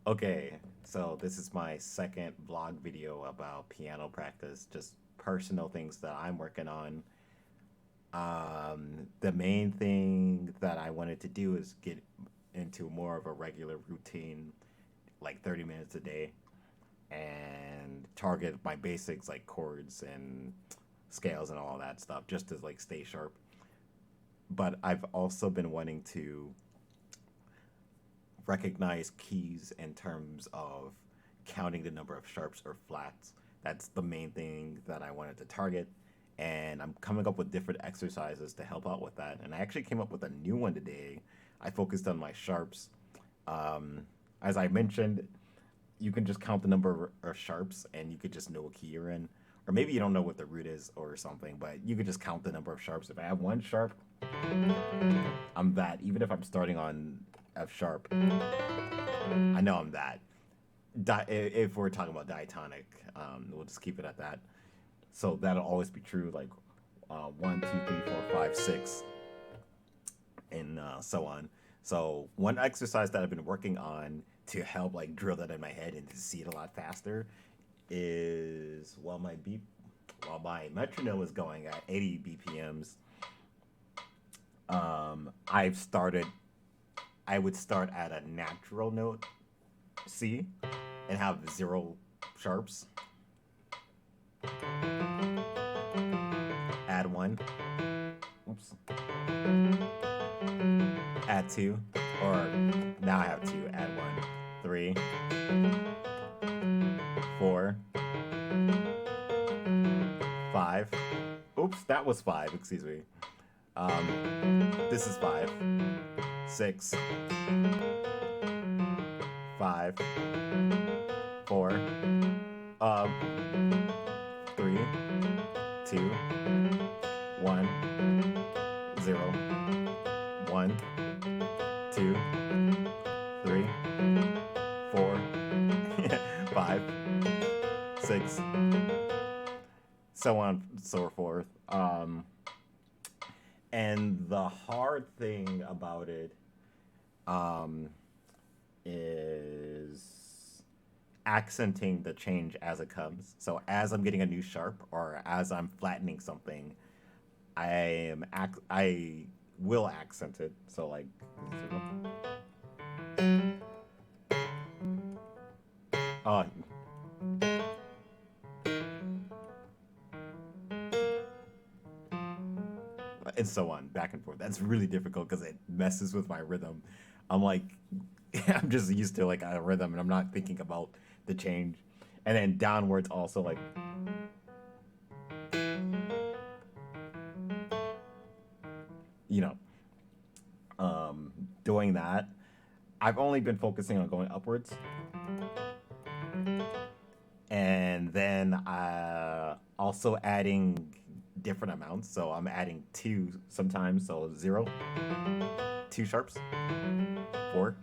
Okay, so this is my second vlog video about piano practice, just personal things that I'm working on. The main thing that I wanted to do is get into more of a regular routine, like 30 minutes a day, and target my basics like chords and scales and all that stuff, just to like stay sharp. But I've also been wanting to recognize keys in terms of counting the number of sharps or flats. That's the main thing that I wanted to target. And I'm coming up with different exercises to help out with that. And I actually came up with a new one today. I focused on my sharps. Um, as I mentioned, you can just count the number of sharps and you could just know what key you're in. Or maybe you don't know what the root is or something, but you could just count the number of sharps. If I have one sharp, I'm that. Even if I'm starting on F sharp, I know I'm that. If we're talking about diatonic, we'll just keep it at that. So that'll always be true. Like 1, 2, 3, 4, 5, 6, and so on. So one exercise that I've been working on to help like drill that in my head and to see it a lot faster is while my metronome is going at 80 BPMs. I've started. I would start at a natural note C and have zero sharps. Add one. Oops. Add two. Or now I have two. Add one. Three. Four. Five. Oops, that was five. Excuse me. This is five. Six. Five. Four. Um, three. Two. One. Zero. One. Two. Three. Four. Five. Six. So on and so forth. And the hard thing about it um, is accenting the change as it comes. So as I'm getting a new sharp or as I'm flattening something, I will accent it. So like uh, and so on, back and forth. That's really difficult because it messes with my rhythm. I'm like, I'm just used to like a rhythm, and I'm not thinking about the change. And then downwards also like, you know, um, doing that. I've only been focusing on going upwards, and then also adding different amounts. So I'm adding two sometimes. So zero, two sharps, four,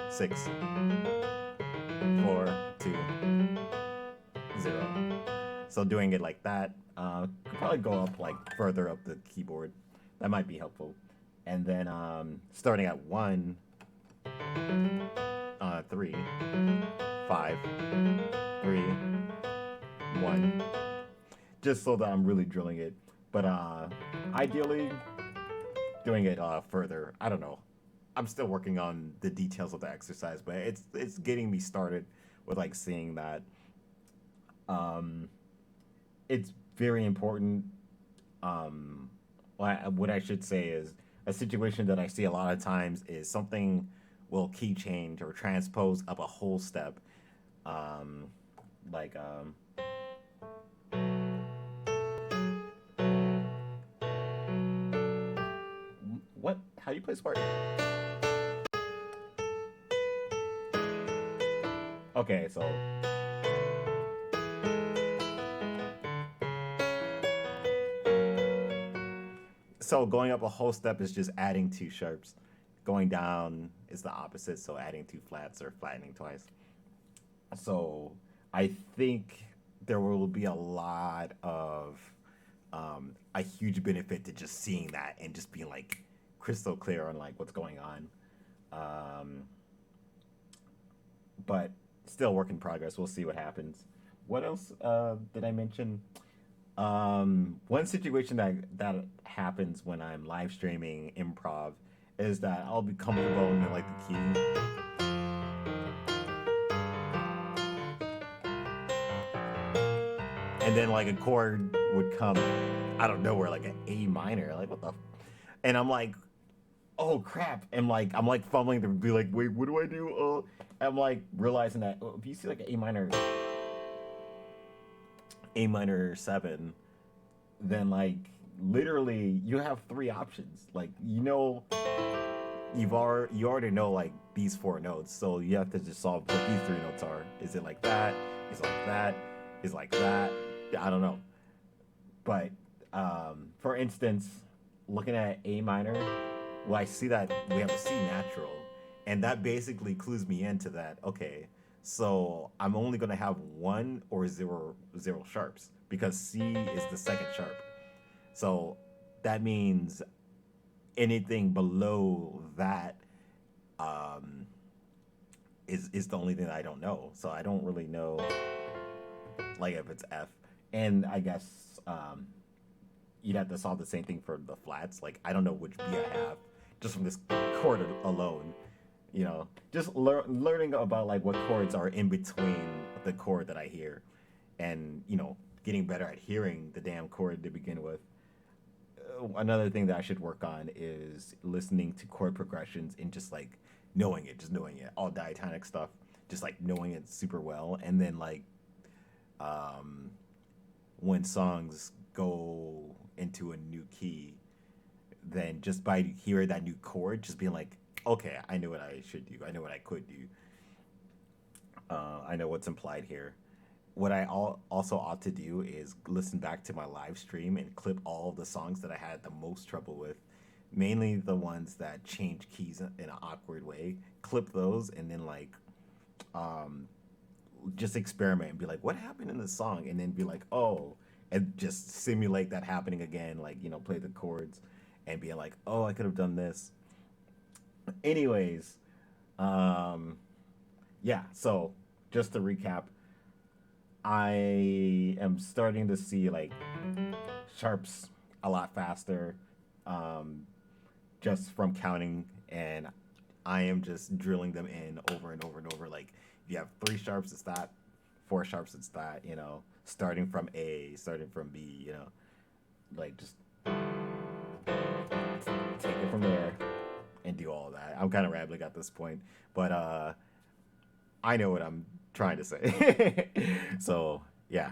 six, four, two, zero. So doing it like that, could probably go up like further up the keyboard. That might be helpful. And then starting at one, three, five, three, one, just so that I'm really drilling it. But ideally, doing it further. I don't know. I'm still working on the details of the exercise, but it's getting me started with like seeing that um, it's very important. Um, what I should say is a situation that I see a lot of times is something will key change or transpose up a whole step. Um, like what? How do you play Spartan? Okay, so going up a whole step is just adding two sharps. Going down is the opposite, so adding two flats or flattening twice. So I think there will be a lot of a huge benefit to just seeing that and just being like crystal clear on like what's going on. Um, but still work in progress. We'll see what happens. What else did I mention? One situation that happens when I'm live streaming improv is that I'll be comfortable in like the key, and then like a chord would come out of nowhere, like an A minor, like what the, and I'm like, oh crap, and like I'm like fumbling to be like, wait, what do I do? I'm like realizing that if you see like an A minor seven, then like literally you have three options. Like you already know like these four notes, so you have to just solve what these three notes are. Is it like that? Is it like that? Is it like that? I don't know. But for instance, looking at A minor, well, I see that we have a C natural, and that basically clues me into that. Okay, so I'm only gonna have one or zero sharps because C is the second sharp. So that means anything below that um, is the only thing that I don't know. So I don't really know like if it's F, and I guess you'd have to solve the same thing for the flats. Like I don't know which B I have just from this chord alone. Just learning about like what chords are in between the chord that I hear, and getting better at hearing the damn chord to begin with. Another thing that I should work on is listening to chord progressions and just like just knowing it, all diatonic stuff, just like knowing it super well, and then like um, when songs go into a new key, then just by hearing that new chord, just being like, okay, I know what I should do, I know what I could do, I know what's implied here. What I also ought to do is listen back to my live stream and clip all of the songs that I had the most trouble with, mainly the ones that change keys in an awkward way. Clip those and then like um, just experiment and be like, what happened in the song? And then be like, oh, and just simulate that happening again, like, play the chords and being like, oh, I could have done this. Anyways, um, yeah, so just to recap, I am starting to see like sharps a lot faster, um, just from counting, and I am just drilling them in over and over and over. Like if you have three sharps, it's that. Four sharps, it's that. Starting from A, starting from B. Like just take it from there and do all of that. I'm kind of rambling at this point, but I know what I'm trying to say. So yeah,